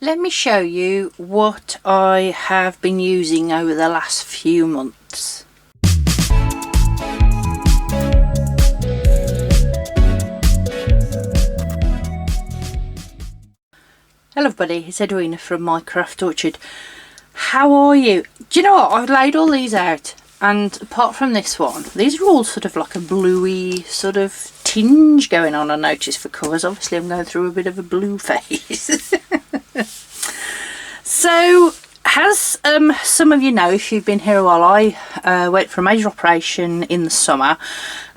Let me show you what I have been using over the last few months. Hello everybody, it's Edwina from My Craft Orchard. How are you? Do you know what? I've laid all these out, and apart from this one, these are all sort of like a bluey sort of tinge going on, I noticed, for colours. Obviously I'm going through a bit of a blue phase. So, as some of you know, if you've been here a while, I went for a major operation in the summer,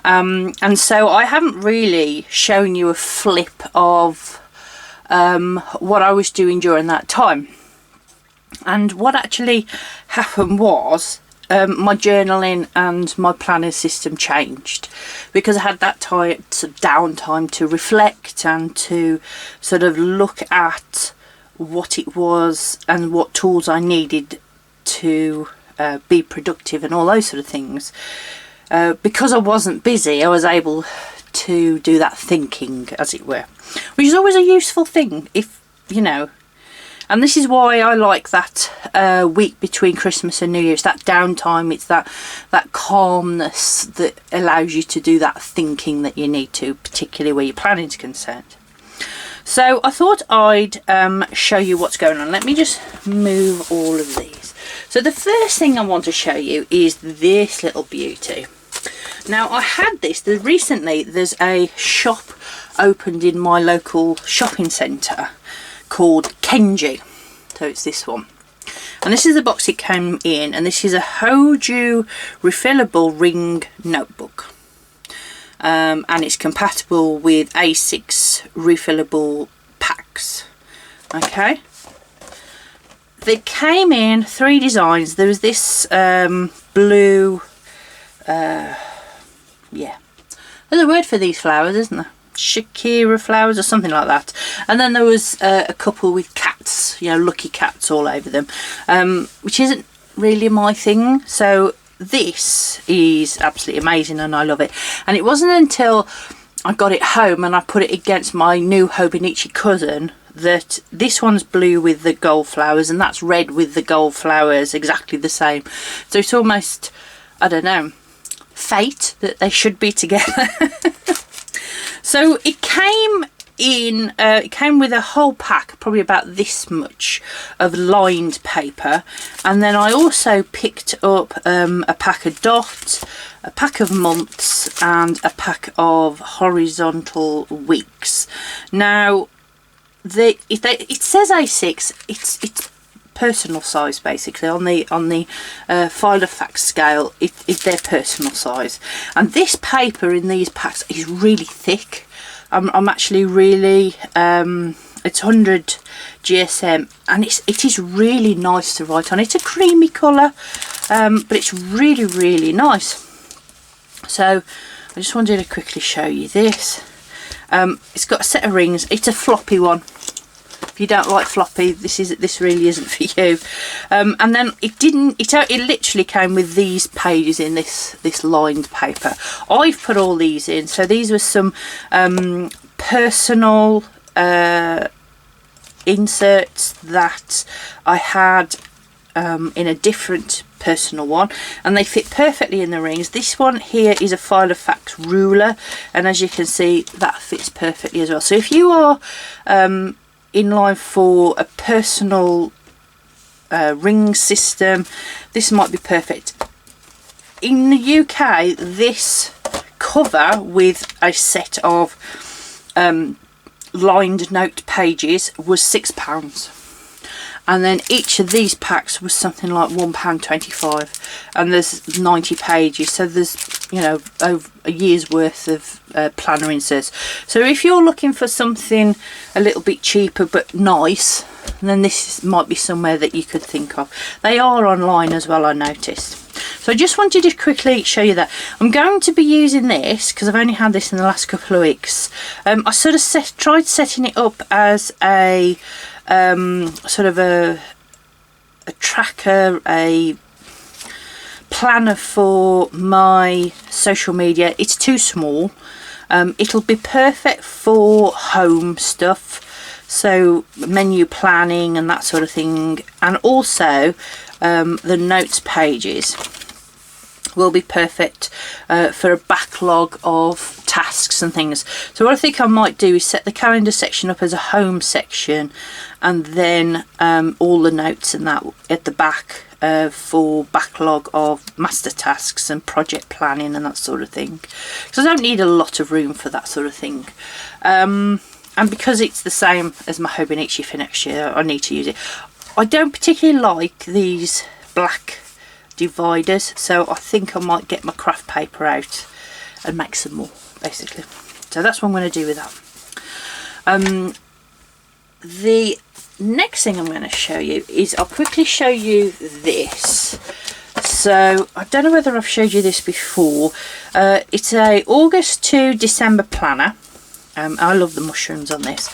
and so I haven't really shown you a flip of what I was doing during that time. And what actually happened was my journaling and my planning system changed, because I had that downtime to reflect and to sort of look at what it was and what tools I needed to be productive and all those sort of things. Because I wasn't busy, I was able to do that thinking, as it were, which is always a useful thing, if you know. And this is why I like that week between Christmas and New Year's, that downtime. It's that calmness that allows you to do that thinking that you need to, particularly where your planning is concerned. So I thought I'd show you what's going on. Let me just move all of these. So the first thing I want to show you is this little beauty. Now, I had this recently. There's a shop opened in my local shopping centre called Kenji. So it's this one. And this is the box it came in, and this is a Hoju refillable ring notebook. And it's compatible with A6 refillable packs. Okay, they came in 3 designs. There was this blue, yeah, there's a word for these flowers, isn't there? Shakira flowers or something like that. And then there was a couple with cats, you know, lucky cats all over them, which isn't really my thing. So this is absolutely amazing and I love it. And it wasn't until I got it home and I put it against my new Hobonichi cousin that this one's blue with the gold flowers and that's red with the gold flowers, exactly the same. So it's almost, I don't know, fate that they should be together. So it came in, it came with a whole pack, probably about this much, of lined paper. And then I also picked up a pack of dots, a pack of months, and a pack of horizontal weeks. Now, it says A6. It's personal size, basically. On the file of facts scale, it's their personal size. And this paper in these packs is really thick. I'm actually really, it's 100 GSM, and it is really nice to write on. It's a creamy colour, but it's really, really nice. So I just wanted to quickly show you this. It's got a set of rings. It's a floppy one. If you don't like floppy, this really isn't for you. And then it literally came with these pages in this lined paper. I've put all these in. So these were some personal inserts that I had in a different personal one, and they fit perfectly in the rings. This one here is a file of facts ruler, and as you can see, that fits perfectly as well. So if you are in line for a personal ring system, this might be perfect. In the UK, this cover with a set of lined note pages was £6, and then each of these packs was something like £1.25, and there's 90 pages, so there's, you know, over a year's worth of planner inserts. So if you're looking for something a little bit cheaper but nice, then this might be somewhere that you could think of. They are online as well, I noticed. So I just wanted to quickly show you that. I'm going to be using this because I've only had this in the last couple of weeks. I sort of tried setting it up as a sort of a tracker, a planner for my social media. It's too small. It'll be perfect for home stuff, so menu planning and that sort of thing, and also the notes pages will be perfect for a backlog of tasks and things. So what I think I might do is set the calendar section up as a home section, and then all the notes and that at the back for backlog of master tasks and project planning and that sort of thing, because I don't need a lot of room for that sort of thing. And because it's the same as my Hobonichi for next year, I need to use it. I don't particularly like these black dividers, so I think I might get my craft paper out and make some more, basically. So that's what I'm going to do with that. The next thing I'm going to show you is, I'll quickly show you this. So I don't know whether I've showed you this before. It's a August to December planner. I love the mushrooms on this,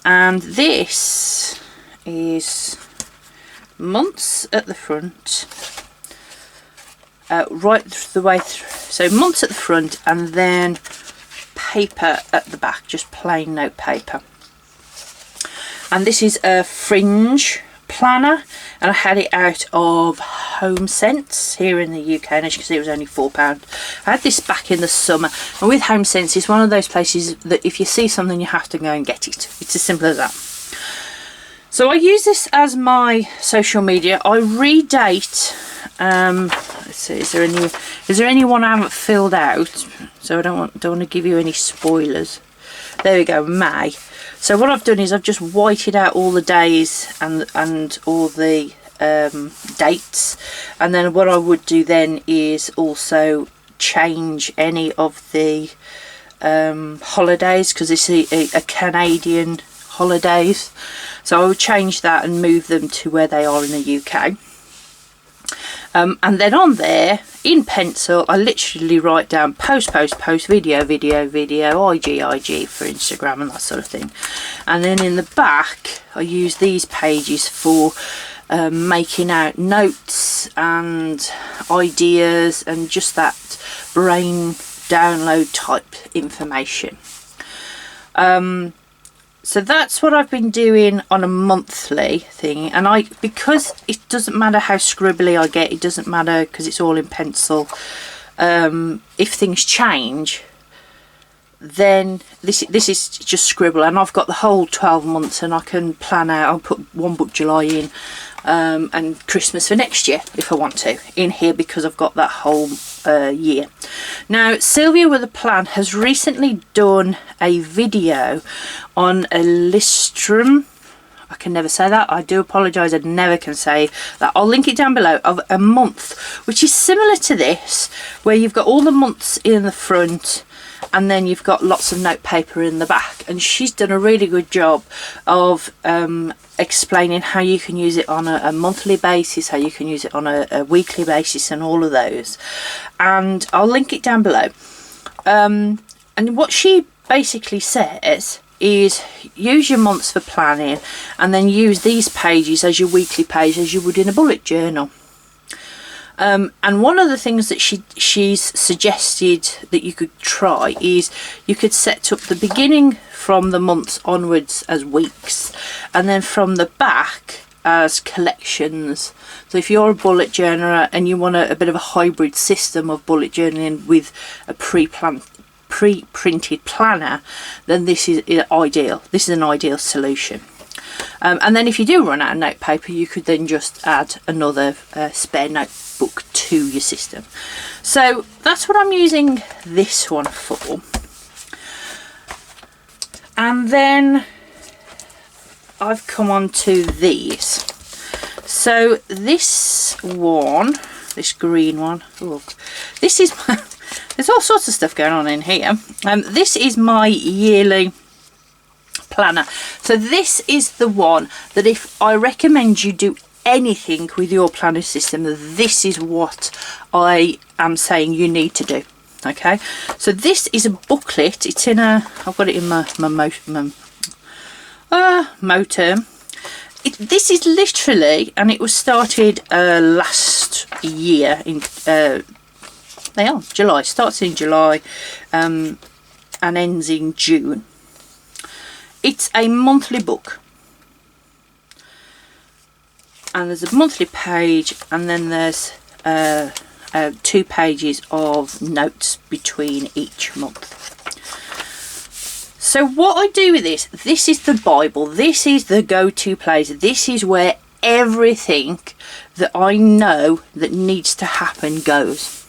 and this is months at the front, right the way through. So months at the front, and then paper at the back, just plain note paper. And this is a Fringe Planner, and I had it out of Home Sense here in the UK, and as you can see it was only £4. I had this back in the summer, and with Home Sense it's one of those places that if you see something you have to go and get it. It's as simple as that. So I use this as my social media. I redate, let's see, is there anyone I haven't filled out? So I don't want to give you any spoilers. There we go, May. So what I've done is I've just whited out all the days and all the dates, and then what I would do then is also change any of the holidays, because this is a Canadian holidays, so I would change that and move them to where they are in the UK. And then on there in pencil I literally write down post, video, IG for Instagram and that sort of thing. And then in the back I use these pages for making out notes and ideas and just that brain download type information. So that's what I've been doing on a monthly thing, and because it doesn't matter how scribbly I get, it doesn't matter because it's all in pencil. If things change, then this is just scribble, and I've got the whole 12 months and I can plan out. I'll put one book July in and Christmas for next year if I want to in here, because I've got that whole year. Now Sylvia with a Plan has recently done a video on a listrum. I can never say that, I do apologise, I never can say that. I'll link it down below, of a month, which is similar to this, where you've got all the months in the front and then you've got lots of note paper in the back, and she's done a really good job of explaining how you can use it on a monthly basis, how you can use it on a weekly basis, and all of those, and I'll link it down below. And what she basically says is use your months for planning, and then use these pages as your weekly page as you would in a bullet journal. And one of the things that she's suggested that you could try is you could set up the beginning from the months onwards as weeks, and then from the back as collections. So if you're a bullet journaler and you want a bit of a hybrid system of bullet journaling with a pre-printed planner, then this is ideal. This is an ideal solution. And then if you do run out of note paper, you could then just add another spare notebook to your system. So that's what I'm using this one for. And then I've come on to these. So this one, this green one, look, this is my, there's all sorts of stuff going on in here. This is my yearly planner. So this is the one that if I recommend you do anything with your planning system, this is what I am saying you need to do. Okay, so this is a booklet. It's in a, I've got it in my Moterm. This is literally, and it was started last year in July. Starts in July and ends in June. It's a monthly book. and there's a monthly page, and then there's 2 pages of notes between each month. So what I do with this is the Bible, this is the go-to place, this is where everything that I know that needs to happen goes.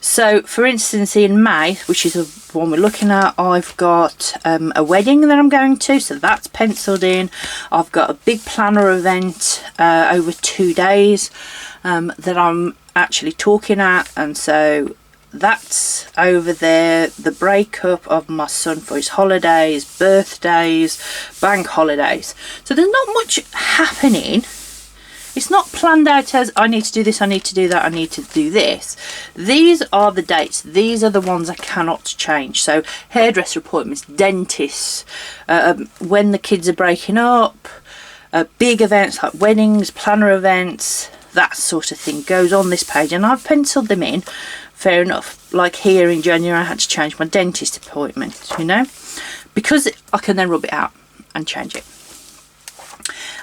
So for instance, in May, which is the one we're looking at, I've got a wedding that I'm going to, so that's penciled in. I've got a big planner event over 2 days that I'm actually talking at, and so that's over there. The breakup of my son for his holidays, birthdays, bank holidays. So there's not much happening. It's not planned out as I need to do this, I need to do that, I need to do this. These are the dates. These are the ones I cannot change. So hairdresser appointments, dentists, when the kids are breaking up, big events like weddings, planner events, that sort of thing goes on this page, and I've penciled them in. Fair enough. Like here in January I had to change my dentist appointment, you know, because I can then rub it out and change it.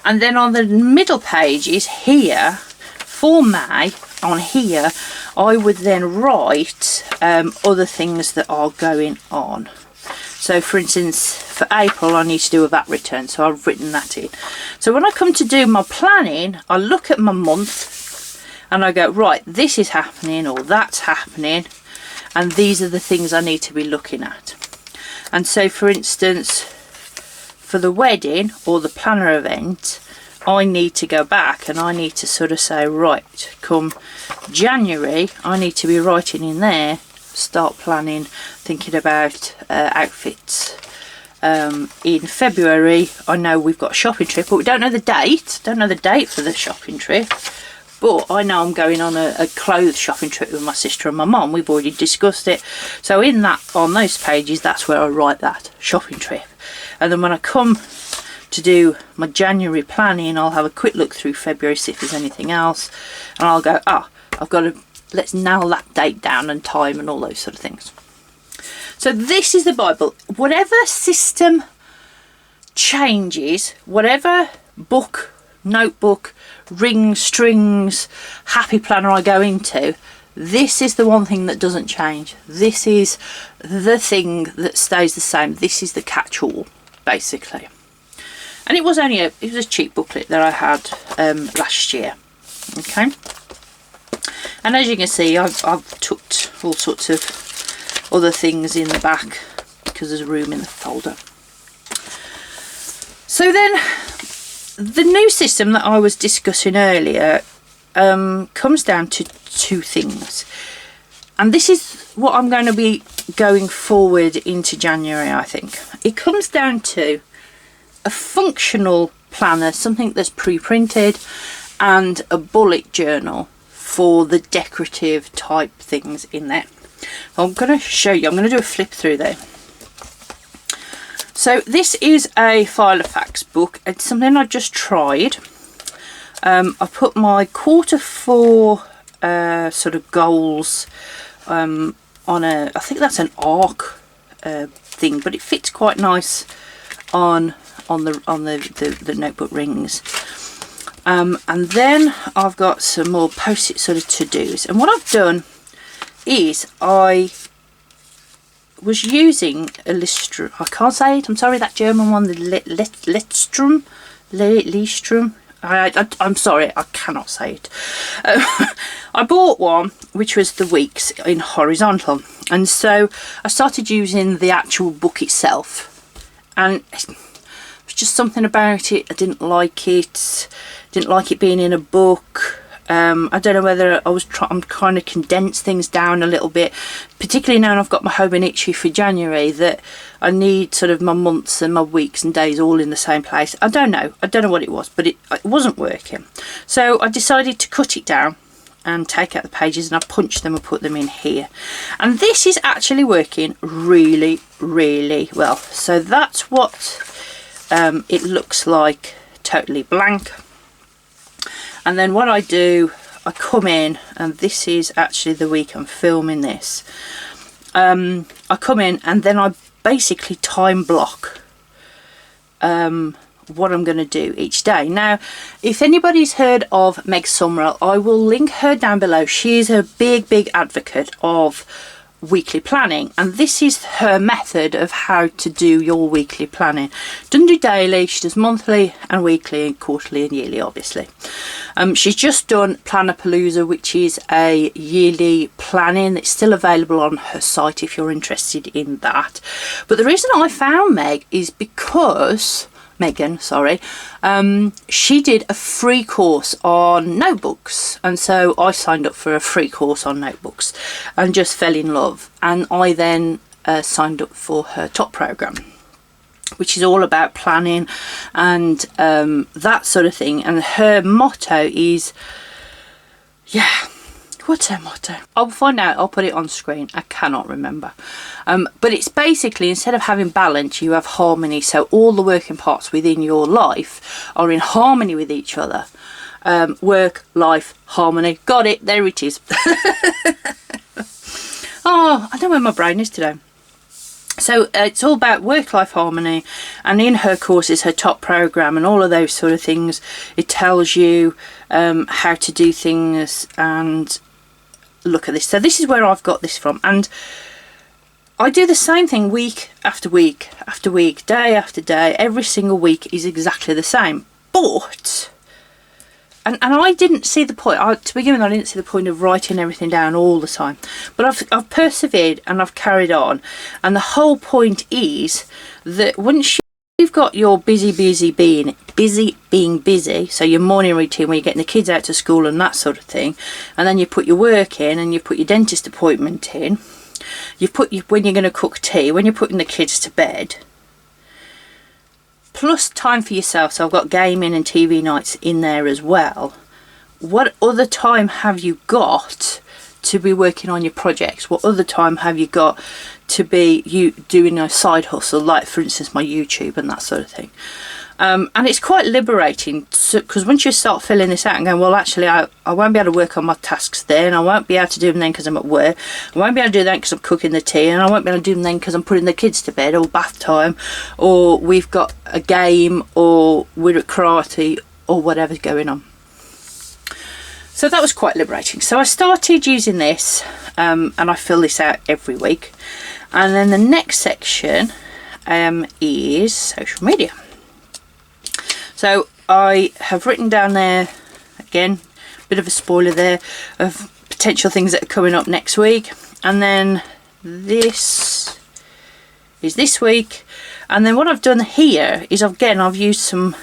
And then on the middle page is here for May. On here I would then write other things that are going on. So for instance, for April I need to do a VAT return, so I've written that in. So when I come to do my planning, I look at my month and I go, right, this is happening or that's happening, and these are the things I need to be looking at. And so for instance, for the wedding or the planner event, I need to go back and I need to sort of say, right, come January I need to be writing in there, start planning, thinking about outfits. In February I know we've got a shopping trip, but we don't know the date. Don't know the date for the shopping trip, but I know I'm going on a clothes shopping trip with my sister and my mum. We've already discussed it. So in that, on those pages, that's where I write that shopping trip. And then when I come to do my January planning, I'll have a quick look through February, see if there's anything else, and I'll go, I've got to, let's nail that date down and time and all those sort of things. So this is the Bible. Whatever system changes, whatever book, notebook, ring, strings, happy planner I go into, this is the one thing that doesn't change. This is the thing that stays the same. This is the catch-all, basically. And it was only it was a cheap booklet that I had last year. Okay. And as you can see, I've tucked all sorts of other things in the back because there's room in the folder. So then, the new system that I was discussing earlier comes down to 2 things. And this is what I'm going to be going forward into January, I think. It comes down to a functional planner, something that's pre-printed, and a bullet journal for the decorative type things in there. I'm going to show you, I'm going to do a flip through there. So this is a file of facts book. It's something I just tried. I put my Q4 sort of goals on a, I think that's an arc thing, but it fits quite nice on the notebook rings. And then I've got some more post-it sort of to-dos, and what I've done is I was using a Listrum. I can't say it, I'm sorry, that German one, the Listrum. I'm sorry, I cannot say it. I bought one which was the weeks in horizontal, and so I started using the actual book itself, and it's just something about it. I didn't like it being in a book. I don't know whether I'm trying to condense things down a little bit, particularly now I've got my home and itchy for January, that I need sort of my months and my weeks and days all in the same place. I don't know what it was, but it wasn't working. So I decided to cut it down and take out the pages, and I punched them and put them in here, and this is actually working really, really well. So that's what it looks like, totally blank. And then what I do, I come in, and this is actually the week I'm filming this. I come in and then I basically time block what I'm going to do each day. Now, if anybody's heard of Meg Summerall, I will link her down below. She's a big advocate of weekly planning, and this is her method of how to do your weekly planning. Doesn't do daily, she does monthly and weekly and quarterly and yearly, obviously. She's just done Plannerpalooza, which is a yearly planning that's still available on her site if you're interested in that. But the reason I found Megan, sorry, she did a free course on notebooks, and so I signed up for a free course on notebooks and just fell in love, and I then signed up for her top program, which is all about planning and that sort of thing. And her motto is, what's her motto? I'll find out, I'll put it on screen, I cannot remember. But it's basically, instead of having balance, you have harmony. So all the working parts within your life are in harmony with each other. Work, life, harmony. Got it, there it is. Oh, I don't know where my brain is today. So it's all about work-life harmony, and in her courses, her top program and all of those sort of things, it tells you how to do things. And look at this. So this is where I've got this from, and I do the same thing week after week after week, day after day. Every single week is exactly the same, but and I didn't see the point. To begin with, I didn't see the point of writing everything down all the time. But I've persevered and I've carried on. And the whole point is that once you've got your being busy, so your morning routine where you're getting the kids out to school and that sort of thing, and then you put your work in and you put your dentist appointment in, when you're going to cook tea, when you're putting the kids to bed, plus time for yourself. So I've got gaming and TV nights in there as well. What other time have you got to be working on your projects? What other time have you got to be doing a side hustle, like for instance my YouTube and that sort of thing? And it's quite liberating, because once you start filling this out and going, well, actually I won't be able to work on my tasks then, I won't be able to do them then because I'm at work, I won't be able to do that because I'm cooking the tea, and I won't be able to do them then because I'm putting the kids to bed, or bath time, or we've got a game, or we're at karate, or whatever's going on. So that was quite liberating. So I started using this, and I fill this out every week. And then the next section is social media. So I have written down there, again, a bit of a spoiler there, of potential things that are coming up next week. And then this is this week. And then what I've done here is, I've used some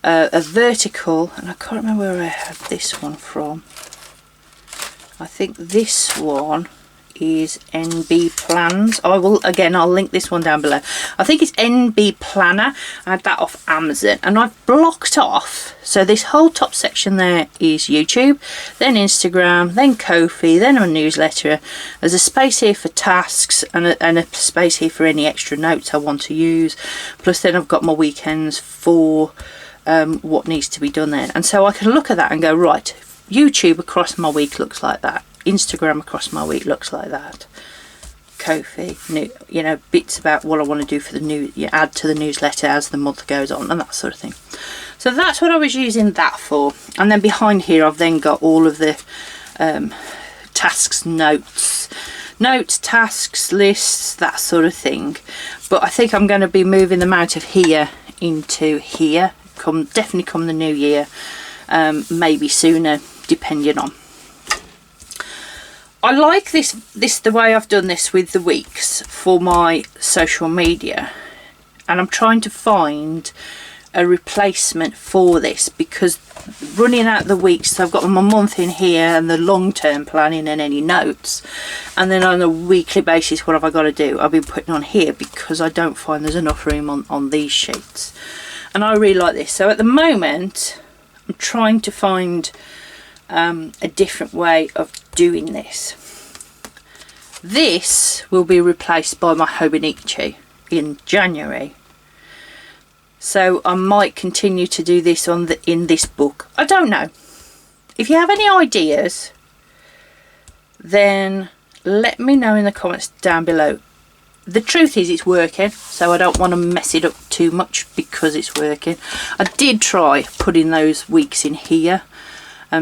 a vertical, and I can't remember where I had this one from. I think this one is NB Plans. I'll link this one down below. I think it's NB Planner. I had that off Amazon, and I've blocked off, so this whole top section there is YouTube, then Instagram, then Ko-fi, then a newsletter. There's a space here for tasks, and a space here for any extra notes I want to use, plus then I've got my weekends for what needs to be done then. And so I can look at that and go, right, YouTube across my week looks like that, Instagram across my week looks like that, Ko-fi, bits about what I want to do for the add to the newsletter as the month goes on, and that sort of thing. So that's what I was using that for. And then behind here I've then got all of the tasks, notes, tasks, lists, that sort of thing. But I think I'm going to be moving them out of here into here, definitely come the new year, maybe sooner, depending on. I like this the way I've done this with the weeks for my social media, and I'm trying to find a replacement for this, because running out the weeks, so I've got my month in here and the long-term planning and any notes, and then on a weekly basis what have I got to do, I've been putting on here because I don't find there's enough room on these sheets, and I really like this. So at the moment I'm trying to find a different way of doing this. This will be replaced by my Hobonichi in January, so I might continue to do this in this book. I don't know. If you have any ideas, then let me know in the comments down below. the truth is it's working, so I don't want to mess it up too much because it's working. I did try putting those weeks in here.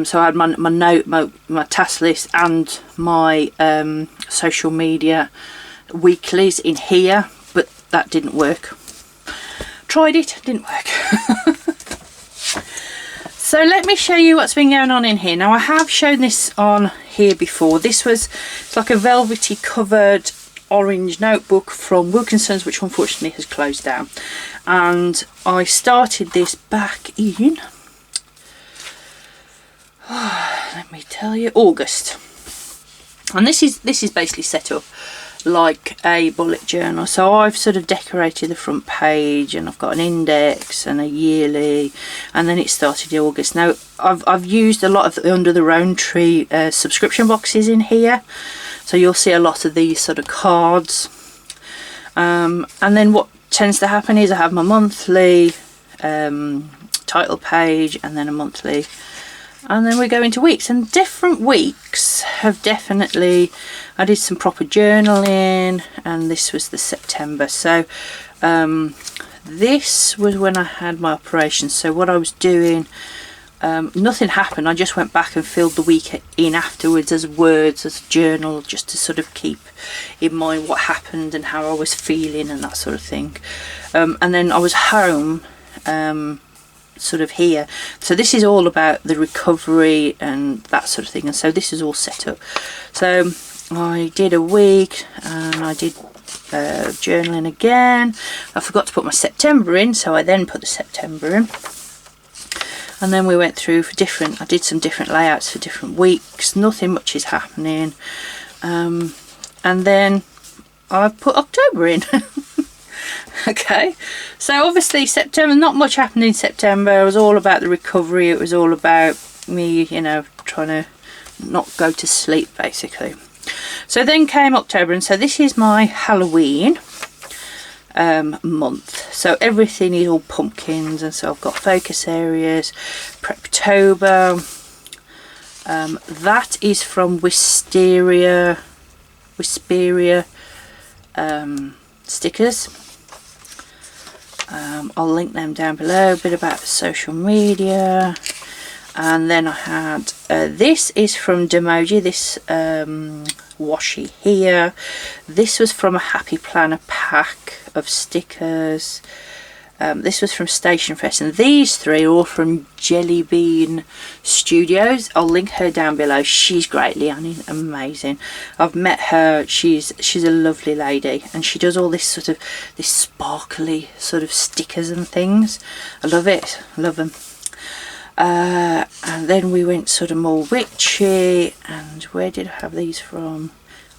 So I had my task list and my social media weeklies in here, but that didn't work. Tried it, didn't work. So let me show you what's been going on in here. Now I have shown this on here before. It's like a velvety covered orange notebook from Wilkinson's, which unfortunately has closed down. And I started this back in, let me tell you, August. And this is basically set up like a bullet journal. So I've sort of decorated the front page, and I've got an index and a yearly, and then it started in August. Now I've used a lot of the Under the Rowan Tree subscription boxes in here, so you'll see a lot of these sort of cards. And then what tends to happen is I have my monthly title page, and then a monthly, and then we go into weeks. And different weeks have definitely, I did some proper journaling, and this was the September. So this was when I had my operation. So what I was doing, nothing happened. I just went back and filled the week in afterwards as words, as a journal, just to sort of keep in mind what happened and how I was feeling and that sort of thing. And then I was home sort of here, so this is all about the recovery and that sort of thing, and so this is all set up. So I did a week, and I did journaling again. I forgot to put my September in, so I then put the September in, and then we went through for different, I did some different layouts for different weeks. Nothing much is happening, and then I put October in. Okay, so obviously September, not much happened in September. It was all about the recovery. It was all about me, you know, trying to not go to sleep basically. So then came October, and so this is my Halloween month. So everything is all pumpkins, and so I've got focus areas, Preptober. That is from Whisperia stickers. I'll link them down below. A bit about social media, and then I had this is from Demoji, this washi here. This was from a Happy Planner pack of stickers. This was from Station Fest, and these three are all from Jelly Bean Studios. I'll link her down below. She's great, Leonie, amazing. I've met her. She's a lovely lady, and she does all this sort of this sparkly sort of stickers and things. I love it. I love them. And then we went sort of more witchy, and where did I have these from?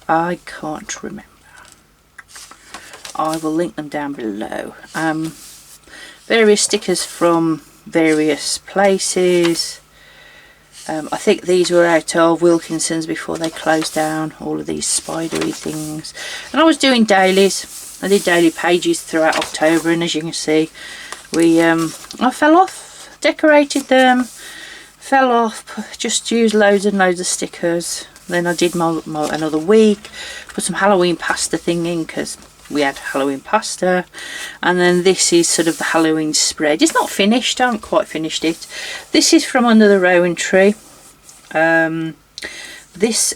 I can't remember. I will link them down below. Various stickers from various places. I think these were out of Wilkinson's before they closed down, all of these spidery things. And I was doing dailies. I did daily pages throughout October, and as you can see, I fell off, decorated them, fell off, just used loads and loads of stickers. Then I did my another week, put some Halloween pasta thing in because we had Halloween pasta. And then this is sort of the Halloween spread. It's not finished, I haven't quite finished it. This is from Under the Rowan Tree. These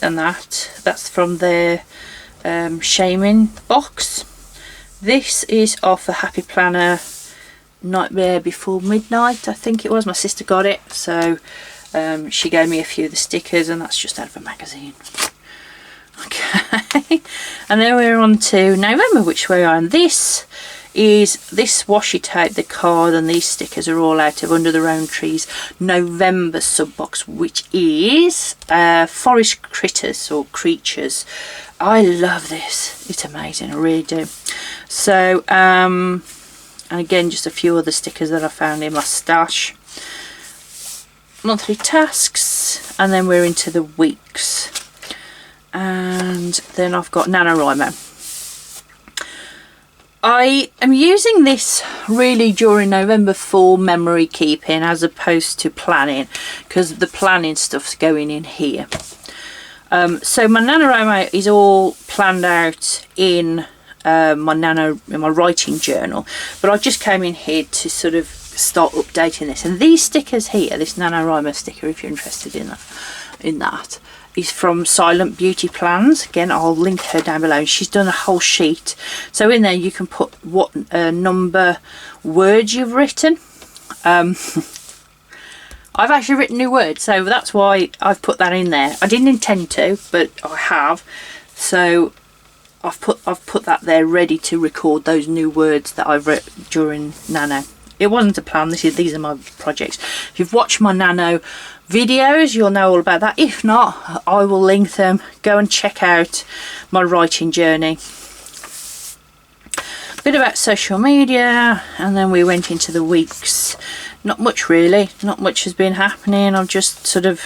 and that's from their shaming box. This is off a Happy Planner Nightmare Before Midnight, I think it was. My sister got it, so she gave me a few of the stickers, and that's just out of a magazine. Okay, and then we're on to November, which we are, and this is this washi tape, the card, and these stickers are all out of Under the Rowan Tree's November sub box, which is Forest Critters or Creatures. I love this, it's amazing, I really do. So and again, just a few other stickers that I found in my stash. Monthly tasks, and then we're into the weeks. And then I've got NaNoWriMo. I am using this really during November for memory keeping as opposed to planning, because the planning stuff's going in here. So my NaNoWriMo is all planned out in my writing journal, but I just came in here to sort of start updating this. And these stickers here, this NaNoWriMo sticker, if you're interested in that, is from Silent Beauty Plans. Again, I'll link her down below. She's done a whole sheet, so in there you can put what number words you've written. I've actually written new words, so that's why I've put that in there. I didn't intend to, but I have, so I've put that there ready to record those new words that I've written during Nano. It wasn't a plan. These are my projects. If you've watched my Nano videos, you'll know all about that. If not, I will link them. Go and check out my writing journey. A bit about social media, and then we went into the weeks. Not much really. Not much has been happening. I'm just sort of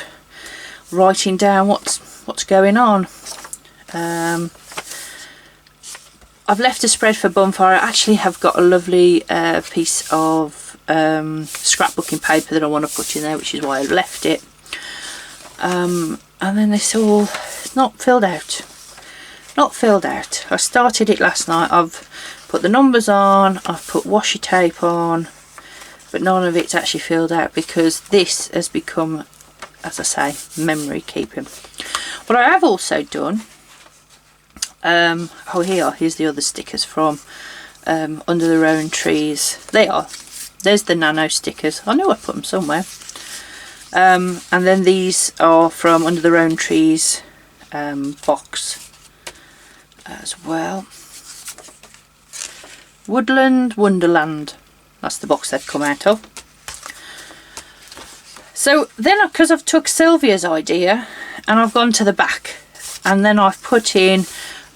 writing down what's going on. I've left a spread for bonfire. I actually have got a lovely piece of scrapbooking paper that I want to put in there, which is why I've left it. And then it's not filled out. Not filled out. I started it last night. I've put the numbers on, I've put washi tape on, but none of it's actually filled out because this has become, as I say, memory keeping. What I have also done, here's the other stickers from Under Their Own Trees. There's the Nano stickers. I know I put them somewhere. And then these are from Under Their Own Trees box as well. Woodland Wonderland. That's the box they've come out of. So then, because I've took Sylvia's idea and I've gone to the back, and then I've put in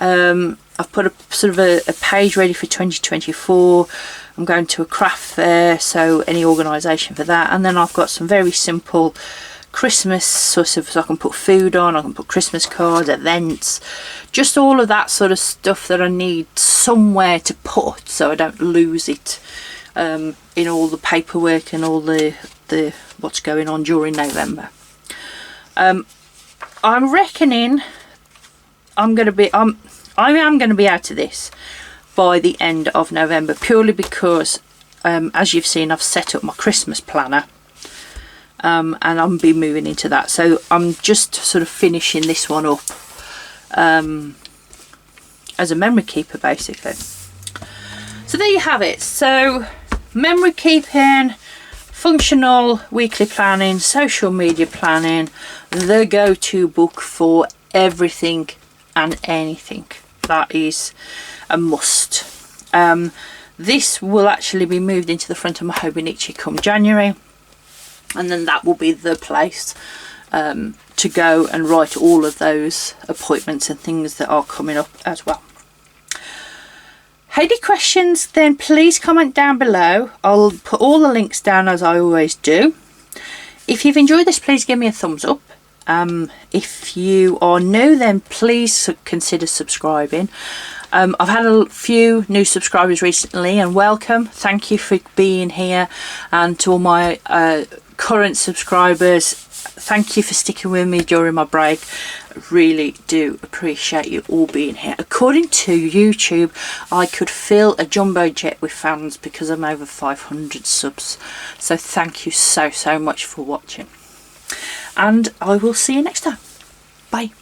I've put a sort of a page ready for 2024. I'm going to a craft fair, so any organisation for that. And then I've got some very simple Christmas sort of, so I can put food on, I can put Christmas cards, events, just all of that sort of stuff that I need somewhere to put so I don't lose it in all the paperwork and all the what's going on during November. I'm reckoning I am going to be out of this by the end of November, purely because as you've seen, I've set up my Christmas planner, and I'm be moving into that, so I'm just sort of finishing this one up as a memory keeper basically. So there you have it. So memory keeping, functional weekly planning, social media planning, the go-to book for everything and anything. That is a must. This will actually be moved into the front of my Hobonichi come January, and then that will be the place to go and write all of those appointments and things that are coming up as well. Any questions, then please comment down below. I'll put all the links down as I always do. If you've enjoyed this, please give me a thumbs up. If you are new, then please consider subscribing. I've had a few new subscribers recently, and welcome. Thank you for being here, and to all my current subscribers, thank you for sticking with me during my break. I really do appreciate you all being here. According to YouTube, I could fill a jumbo jet with fans because I'm over 500 subs. So thank you so much for watching, and I will see you next time. Bye.